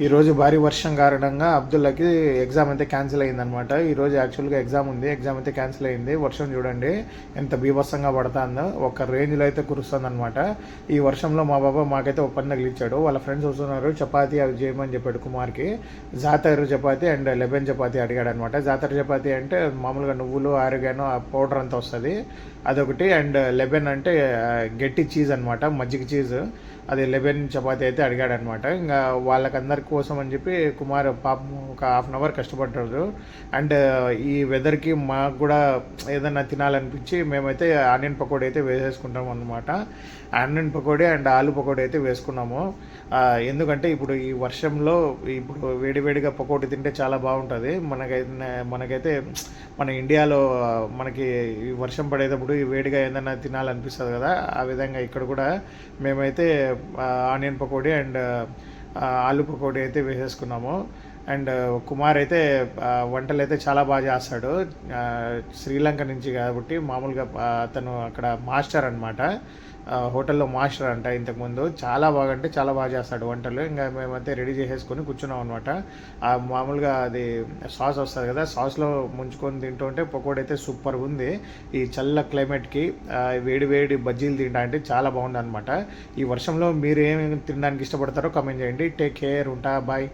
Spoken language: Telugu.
ఈరోజు భారీ వర్షం కారణంగా అబ్దుల్లాకి ఎగ్జామ్ అయితే క్యాన్సిల్ అయిందనమాట. ఈరోజు యాక్చువల్గా ఎగ్జామ్ ఉంది, ఎగ్జామ్ అయితే క్యాన్సిల్ అయింది. వర్షం చూడండి ఎంత బీభత్సంగా పడుతుందో, ఒక రేంజ్లో అయితే కురుస్తుంది అనమాట. ఈ వర్షంలో మా బాబా మాకైతే ఒక పని తగిలిచ్చాడు. వాళ్ళ ఫ్రెండ్స్ వస్తున్నారు, చపాతీ అవి చేయమని చెప్పాడు కుమార్కి. జాతర చపాతీ అండ్ లెబెన్ చపాతీ అడిగాడు అనమాట. జాతర చపాతీ అంటే మామూలుగా నువ్వులు ఆరిగానో ఆ పౌడర్ అంతా వస్తుంది, అదొకటి. అండ్ లెబెన్ అంటే గట్టి చీజ్ అనమాట, మజ్జిగ చీజ్. అది లెబెన్ చపాతీ అయితే అడిగాడు అనమాట. ఇంకా వాళ్ళకందరి కోసం అని చెప్పి కుమార్ పాపం ఒక హాఫ్ అన్ అవర్ కష్టపడ్డాడు. అండ్ ఈ వెదర్కి మాకు కూడా ఏదైనా తినాలనిపించి మేమైతే ఆనియన్ పకోడీ అయితే వేసేసుకుంటాం అనమాట. ఆనియన్ పకోడీ అండ్ ఆలు పకోడీ అయితే వేసుకున్నాము. ఎందుకంటే ఇప్పుడు ఈ వర్షంలో ఇప్పుడు వేడివేడిగా పకోడీ తింటే చాలా బాగుంటుంది. మనకైతే మన ఇండియాలో మనకి ఈ వర్షం పడేటప్పుడు ఈ వేడిగా ఏదైనా తినాలనిపిస్తుంది కదా, ఆ విధంగా ఇక్కడ కూడా మేమైతే ఆనియన్ పకోడీ అండ్ ఆలు పకోడీ అయితే వేసేసుకున్నాము. అండ్ కుమార్ అయితే వంటలు అయితే చాలా బాగా చేస్తాడు. శ్రీలంక నుంచి కాబట్టి మామూలుగా అతను అక్కడ మాస్టర్ అనమాట, హోటల్లో మాస్టర్ అంట ఇంతకుముందు. చాలా బాగా అంటే చాలా బాగా చేస్తాడు వంటలు. ఇంకా మేమైతే రెడీ చేసేసుకొని కూర్చున్నాం అనమాట. మామూలుగా అది సాస్ వస్తుంది కదా, సాస్లో ముంచుకొని తింటుంటే పకోడీ అయితే సూపర్గా ఉంది. ఈ చల్ల క్లైమేట్కి వేడి వేడి బజ్జీలు తింటా అంటే చాలా బాగుంది అనమాట. ఈ వర్షంలో మీరు ఏమి తినడానికి ఇష్టపడతారో కామెంట్ చేయండి. టేక్ కేర్, ఉంటా, బాయ్.